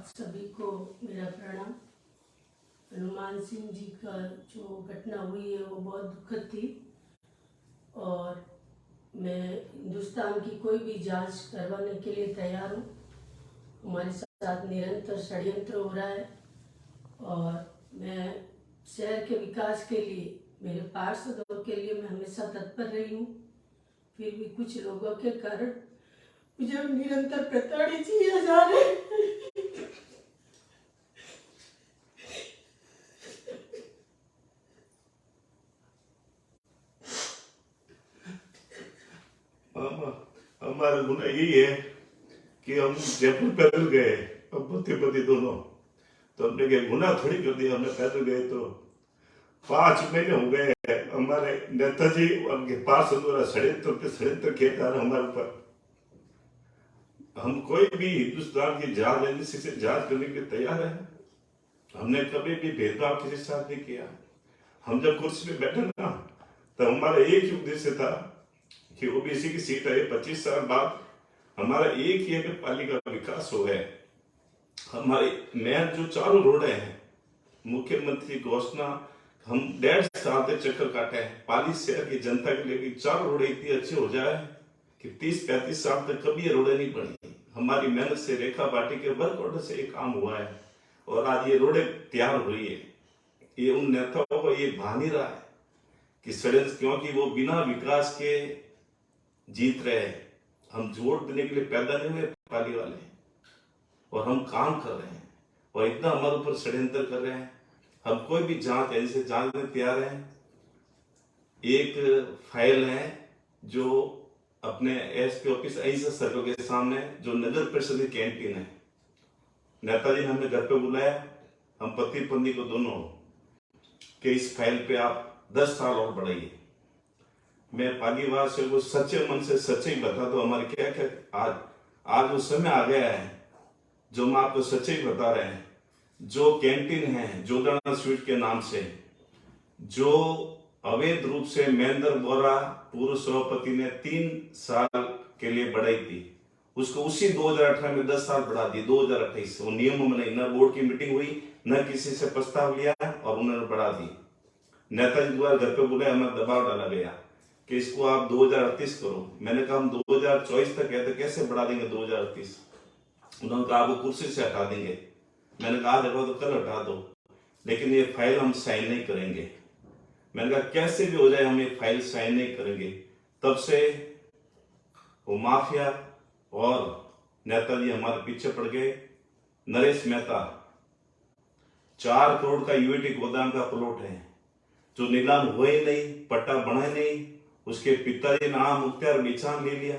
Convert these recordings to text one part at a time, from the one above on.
सभी को मेरा प्रणाम। हनुमान सिंह जी का जो घटना हुई है वो बहुत दुखद थी और मैं हिंदुस्तान की कोई भी जांच करवाने के लिए तैयार हूँ। हमारे साथ निरंतर षड्यंत्र हो रहा है और मैं शहर के विकास के लिए, मेरे पार्षदों के लिए मैं हमेशा तत्पर रही हूँ। फिर भी कुछ लोगों के कारण मुझे निरंतर प्रताड़ित किया जा रहा है। हमारा गुना यही है कि हम जयपुर पैदल गए, अब पति पति दोनों, तो हमने क्या गुना थोड़ी कर दिया। हमने पैदल गए तो 5 महीने हो गए। हमारे नेताजी उनके पास षड्यंत्र किया जा रहा हमारे ऊपर। हम कोई भी हिंदुस्तान की जांच एजेंसी से जांच करने के लिए तैयार है। हमने कभी भी भेदभाव किसी के साथ नहीं किया। हम जब कुर्सी पे बैठे ना, तो हमारा एक ही उद्देश्य था कि ओबीसी की सीट है। 25 साल बाद हमारा एक ही है कि पालिका का विकास हो गया। हमारे मेन जो चारों रोड हैं, मुख्यमंत्री घोषणा हम 1.5 साल से चक्कर काटे हैं पाली शहर की जनता के लिए कि चारों रोड इतनी अच्छी हो जाए कि 30-35 साल तक कभी ये रोडें नहीं बनी। हमारी मेहनत से, रेखा पार्टी के वर्क ऑर्डर से ये काम हुआ है और आज ये रोडें तैयार हो रही है। ये उन नेताओं को ये भान नहीं रहा है कि षड्यंत्र, क्योंकि वो बिना विकास के जीत रहे हैं। हम वोट देने के लिए पैदा नहीं हुए पाली वाले, और हम काम कर रहे हैं और इतना हमारे ऊपर षड्यंत्र कर रहे हैं। हम कोई भी जांच ऐसे जांच में तैयार हैं। एक फाइल है जो अपने एसपी ऑफिस ऐसा सर्कल के सामने, जो नगर परिषद की कैंटीन है, नेताजी ने हमें घर पे बुलाया, हम पति पत्नी को दोनों, कि इस फाइल पे आप 10 साल और बढ़ाइए। मैं पालीवार से वो सच्चे मन से सच्चे ही बता दो हमारे क्या क्या आज वो समय आ गया है जो हम आपको सच्चे ही बता रहे हैं। जो कैंटीन है जोदाना स्वीट के नाम से, जो अवैध रूप से महेंद्र बोरा पूर्व सभापति ने 3 साल के लिए बढ़ाई थी, उसको उसी 2018 में 10 साल बढ़ा दी। 2028 वो नियम में नहीं, न बोर्ड की मीटिंग हुई, न किसी से प्रस्ताव लिया और उन्होंने बढ़ा दी। नेताजी द्वारा घर पे बुलाया, हमें दबाव डाला गया कि इसको आप 2038 करो। मैंने कहा हम 2024 तक कहते, कैसे बढ़ा देंगे 2038? उन्होंने कहा आपको कुर्सी से हटा देंगे। मैंने कहा देखो तो कल हटा दो, लेकिन ये फाइल हम साइन नहीं करेंगे। मैंने कहा कैसे भी हो जाए हम ये फाइल साइन नहीं करेंगे। तब से वो माफिया और नेताजी हमारे पीछे पड़ गए। नरेश मेहता 4 करोड़ का यूएटी गोदाम का प्लॉट है जो नीलाम हुए ही नहीं, पट्टा बना नहीं। उसके पिताजी ने आम मुख्तियार बेचान ले लिया,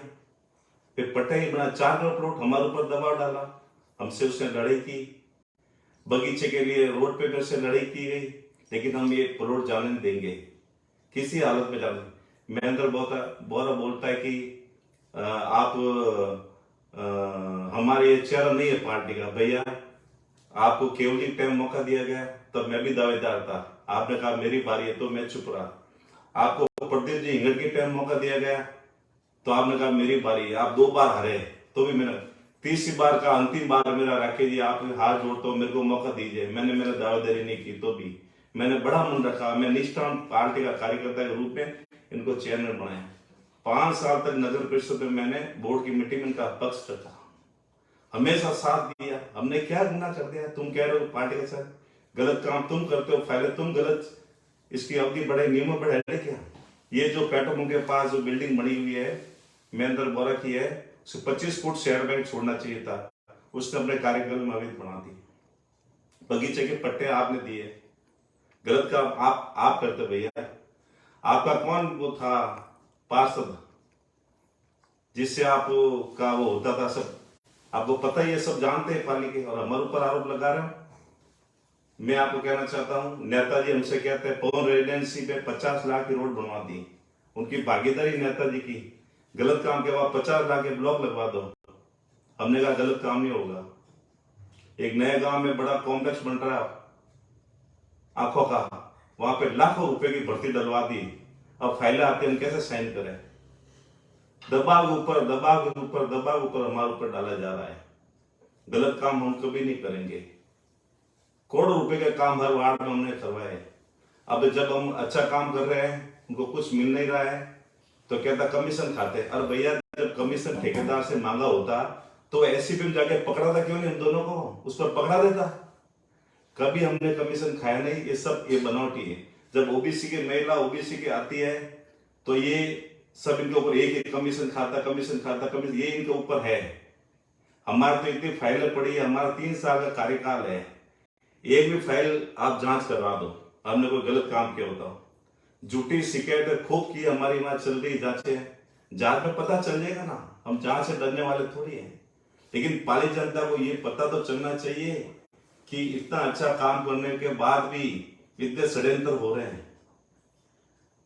फिर पट्टा ही बना। 4 करोड़ प्लॉट हमारे ऊपर दबाव डाला, हमसे उसने लड़ाई की। बगीचे के लिए रोड पे मेरे से लड़ाई की गई, लेकिन हम ये प्लॉट जाने नहीं देंगे किसी हालत में। जाने महेंद्र बोरा बोलता है कि आप हमारे ये चेहरा नहीं है पार्टी का। भैया आपको केवल ही टाइम मौका दिया गया, तब मैं भी दावेदार था। आपने कहा मेरी बारी है तो मैं चुप रहा। आपको प्रदीप जी हिंगड़ के टाइम मौका दिया गया तो आपने कहा मेरी बारी है। आप 2 बार हारे तो भी मैंने, तीसरी बार का अंतिम बार मेरा राकेश जी आप हाथ जोड़ते हो, मेरे को मौका दीजिए। मैंने दावेदारी नहीं की तो भी मैंने बड़ा मन रखा। मैं निष्ठावान पार्टी का कार्यकर्ता के रूप में इनको चेयरमैन बनाया। 5 साल तक नगर परिषद में मैंने बोर्ड की मीटिंग में इनका पक्ष रखा, हमेशा साथ दिया। हमने क्या गुनाह कर दिया? तुम कह रहे हो पार्टी के साथ गलत काम तुम करते हो, फायदे तुम गलत, इसकी अवधि बढ़े, नियम बढ़े क्या? ये जो पेट्रोल के पास जो बिल्डिंग बनी हुई है महेंद्र बोरा की है, उसे 25 फुट शहर बैंक छोड़ना चाहिए था, उसने अपने कार्यक्रम में अवैध बना दी। बगीचे के पट्टे आपने दिए, गलत काम आप करते भैया। आपका कौन वो था पार्षद जिससे आपका वो होता था? सब आपको पता ही है, सब जानते हैं पाली के, और हमारे ऊपर आरोप लगा रहे हो। मैं आपको कहना चाहता हूं, नेताजी हमसे कहते हैं पवन रेजिडेंसी पे 50 लाख की रोड बनवा दी, उनकी भागीदारी नेताजी की। गलत काम के बाद 50 लाख के ब्लॉक लगवा दो। हमने कहा गलत काम नहीं होगा। एक नए गांव में बड़ा कॉम्प्लेक्स बन रहा है आंखों का, वहां पे लाखों रुपए की भर्ती डलवा दी। अब फाइलें आती है, हम कैसे साइन करें? दबाव ऊपर हमारे ऊपर डाला जा रहा है। गलत काम हम कभी नहीं करेंगे। करोड़ों रुपए के काम हर वार्ड में हमने करवाए। अब जब हम अच्छा काम कर रहे हैं, उनको कुछ मिल नहीं रहा है, तो कहता कमीशन खाते। और भैया जब कमीशन ठेकेदार से मांगा होता तो एसीपी में जाके पकड़ा था क्यों नहीं हम दोनों को, उस पर पकड़ा देता। कभी हमने कमीशन खाया नहीं। ये सब ये बनावटी है। जब ओबीसी की महिला ओबीसी की आती है तो ये सब इनके ऊपर एक कमीशन खाता कमीशन, ये इनके ऊपर है। हमारा तो इतनी फाइलें पड़ी है, हमारा 3 साल का कार्यकाल है, एक भी फाइल आप जांच करवा दो हमने कोई गलत काम किया होता। झूठी शिकायतें खूब की हमारी, वहां चल रही जांच में पता चल जाएगा ना। हम जांच से डरने वाले थोड़ी हैं। लेकिन पाली जनता को ये पता तो चलना चाहिए कि इतना अच्छा काम करने के बाद भी इतने षड्यंत्र हो रहे हैं।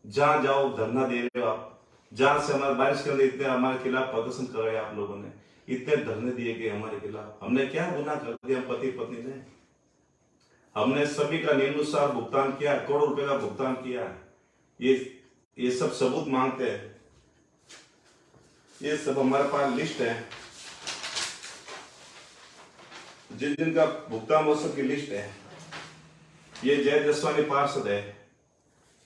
जहां जाओ धरना दे रहे हो आप, जहां से हमारे बारिश के अंदर इतने हमारे खिलाफ प्रदर्शन कर रहे हैं आप लोगों ने, इतने धरने दिए गए हमारे खिलाफ। हमने क्या गुनाह कर दिया पति पत्नी ने? हमने सभी का नियमानुसार भुगतान किया, करोड़ों रुपए का भुगतान किया। ये सब सबूत मांगते हैं। ये सब हमारे पास लिस्ट है, जिन जिन का भुगतान वो सब की लिस्ट है। ये जय जसवानी पार्षद है।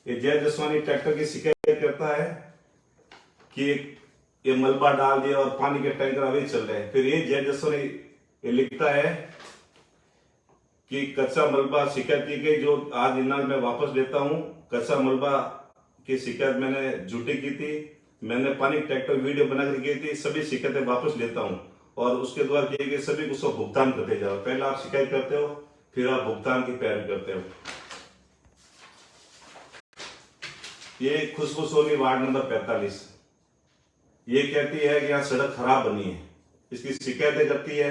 ये जय जसवानी ट्रैक्टर की शिकायत करता है कि ये मलबा डाल दिया और पानी के टैंकर अभी चल रहे हैं। फिर ये जय जसवानी ये लिखता है कि कच्चा मलबा शिकायत की गई जो आज दिनांक में वापस लेता हूं। कच्चा मलबा की शिकायत मैंने झूठी की थी, मैंने पानी ट्रैक्टर वीडियो बनाकर की थी, सभी शिकायतें वापस लेता हूं और उसके द्वारा किए गए सभी को भुगतान करते जाओ। पहले आप शिकायत करते हो, फिर आप भुगतान की पैरवी करते हो। ये खुशबू सोनी वार्ड नंबर 45 ये कहती है कि यहाँ सड़क खराब बनी है, इसकी शिकायतें करती है।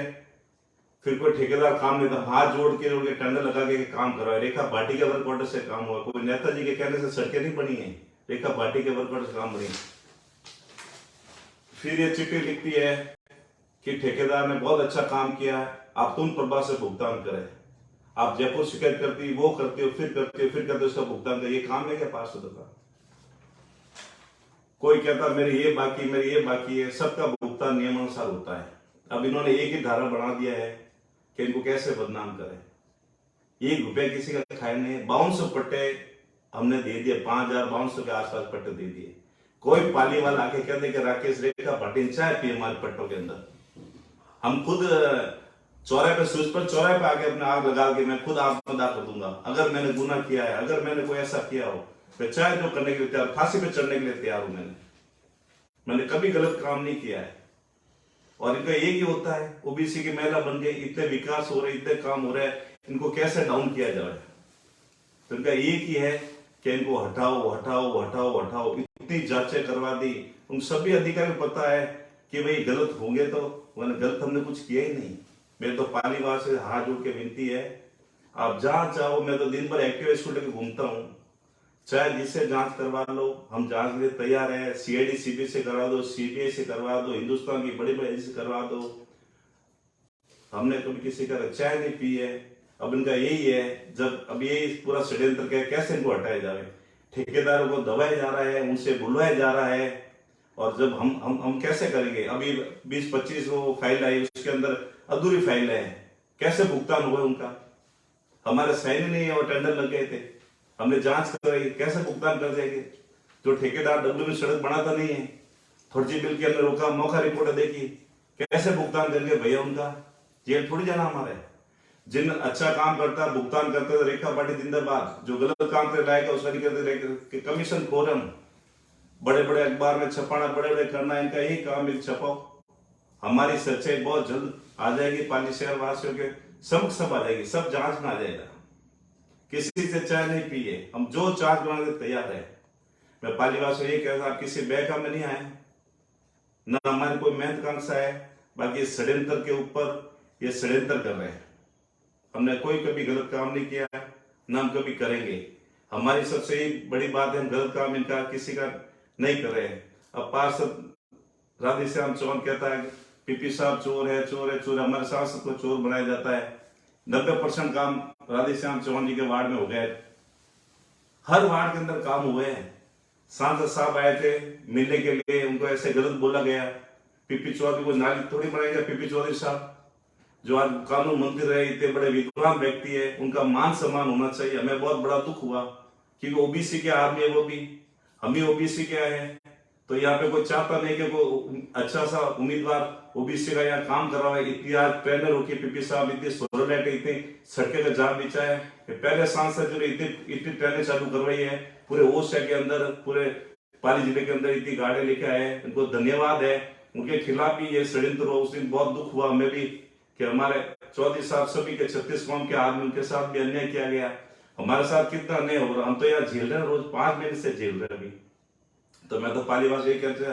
फिर कोई ठेकेदार काम नहीं था, हाथ जोड़ के टेंडर लगा के काम करवाए। रेखा भाटी के वर्क ऑर्डर से काम हुआ, कोई नेताजी के कहने से सड़कें नहीं बनी है, रेखा भाटी के वर्क ऑर्डर से काम बनी। फिर ये चिट्ठी लिखती है कि ठेकेदार ने बहुत अच्छा काम किया, आप तुम प्रभाव से भुगतान करें। आप जयपुर शिकायत करती, वो करती हो, फिर करते हो, उसका भुगतान कर। ये काम है क्या पार्षद का? कोई कहता मेरी ये बाकी है, सबका भुगतान नियमानुसार होता है। अब इन्होंने एक ही धारा बना दिया है कि इनको कैसे बदनाम करें। 1 रुपया किसी का खाए नहीं। 5200 पट्टे हमने दे दिए, 5000-5200 के आसपास पट्टे दे दिए। कोई पाली वाला आके कहते कि राकेश रेखा भाटी चाय पिए हमारे पट्टों के अंदर। हम खुद चौराहे पे स्विच पर चौराहे पे आके अपने आग लगा के मैं खुद आग अदा कर दूंगा अगर मैंने गुनाह किया है, अगर मैंने कोई ऐसा किया हो। मैं चाहे जो करने के लिए तैयार, फांसी पे चढ़ने के लिए तैयार हूं। मैंने कभी गलत काम नहीं किया है। और इनका एक ही होता है, ओबीसी की महिला बन गई, इतने विकास हो रहे, इतने काम हो रहे हैं, इनको कैसे डाउन किया जाए। तो इनका एक ही है कि इनको हटाओ। इतनी जांचें करवा दी, उन सभी अधिकारी को पता है कि भाई गलत होंगे तो गलत हमने कुछ किया ही नहीं। मेरे तो पालीवाल से हाथ जोड़ के विनती है, आप जहां चाहो, मैं तो दिन भर एक्टिवा स्कूटर के घूमता हूँ, चाहे जिससे जांच करवा लो, हम जांच के लिए तैयार है। सीआईडी सीबीआई से करवा दो, सीबीआई से करवा दो, हिंदुस्तान की बड़ी बड़ी एजेंसी से करवा दो। हमने कभी किसी का चाय नहीं पी है। अब इनका यही है, जब अब ये पूरा षड्यंत्र कैसे इनको हटाया जाए। ठेकेदारों को दबाया जा रहा है, उनसे बुलवाया जा रहा है। और जब हम कैसे करेंगे? अभी 20-25 वो फाइल आई, उसके अंदर अधूरी फाइल है, कैसे भुगतान हुआ उनका? हमारे साइन नहीं है और टेंडर लग गए थे, हमने जांच कराई, कैसे भुगतान कर देंगे? जो ठेकेदार डब्ल्यू में सड़क बनाता नहीं है, फर्जी बिल के अंदर रोका, मौका रिपोर्ट देखी, कैसे भुगतान करेंगे भैया? उनका जेल थोड़ी जाना हमारे। जिन अच्छा काम करता भुगतान करते, रेखा पार्टी जिंदाबाद। जो गलत काम कर लाएगा उसका नहीं करते, कमीशन खोर हम बड़े बड़े अखबार में छपाना, बड़े बड़े करना, इनका यही काम है, छपाओ। हमारी सच्चाई बहुत जल्द आ जाएगी, पाली शहर वासियों के सब आ जाएगी, सब जांच में आ जाएगा। किसी से चाय नहीं पी है, हम जो चार्ज बनाने के तैयार है। मैं पालीवास से ये कहता, आप किसी बैका में नहीं आए, न हमारी कोई महत्वाकांक्षा है। बाकी षड्यंत्र के ऊपर ये षड्यंत्र कर रहे हैं। हमने कोई कभी गलत काम नहीं किया है, न हम कभी करेंगे। हमारी सबसे बड़ी बात है, हम गलत काम इनका किसी का नहीं कर रहे हैं। अब पार्षद राधेश्याम चौहान कहता है पीपी साहब चोर है, हमारे सांसद को चोर बनाया जाता है। 90% काम राधेश्याम चौहान जी के वार्ड में हो गए। हर वार्ड के अंदर काम हुए हैं। सांसद साहब आए थे मिलने के लिए, उनको ऐसे गलत बोला गया, पीपी चौधरी को नाली थोड़ी बनाएगा पीपी चौधरी साहब। जो आज कानून मंत्री रहे, इतने बड़े विद्वान व्यक्ति है, उनका मान सम्मान होना चाहिए। हमें बहुत बड़ा दुख हुआ क्योंकि ओबीसी के आदमी है, वो भी हम ही ओबीसी के हैं। तो यहाँ पे कोई चाहता नहीं कि कोई अच्छा सा उम्मीदवार ओबीसी का यहाँ काम कर रहा है। इतनी आज ट्रेनर होके पीपी साहब इतनी सोलर लाइट, इतनी सड़कें का जाम बिछा है। पहले सांसद जो इतनी ट्रेनें चालू करवाई है पूरे ओडिशा के अंदर, पूरे पाली जिले के अंदर इतनी गाड़ियां लेके आए, उनको धन्यवाद है। उनके खिलाफ भी ये षड्यंत्र हुआ, उस दिन बहुत दुख हुआ हमें भी कि हमारे चौधरी साहब सभी के 36 कौम के आदमी, उनके साथ भी अन्याय किया गया। हमारे साथ कितना अन्याय हो रहा, हम तो यार झेल रहे हैं, रोज 5 महीने से झेल रहे हैं अभी। तो मैं तो पालीवासी यही कहते हैं,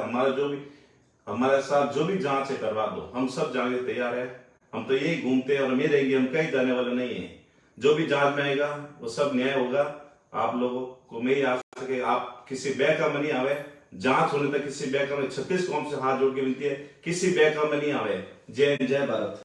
हमारे साथ जो भी जांच है करवा दो, हम सब जाने को तैयार है। हम तो यही घूमते हैं और हम यही रहेंगे, हम कहीं जाने वाले नहीं है। जो भी जांच में आएगा वो सब न्याय होगा। आप लोगों को मैं ही आशा कि आप किसी बहका में नहीं आवे, जांच होने तक किसी बहका में 36 कौम से हाथ जोड़ के विनती है, किसी बहका में नहीं आवे। जय हिंद, जय भारत।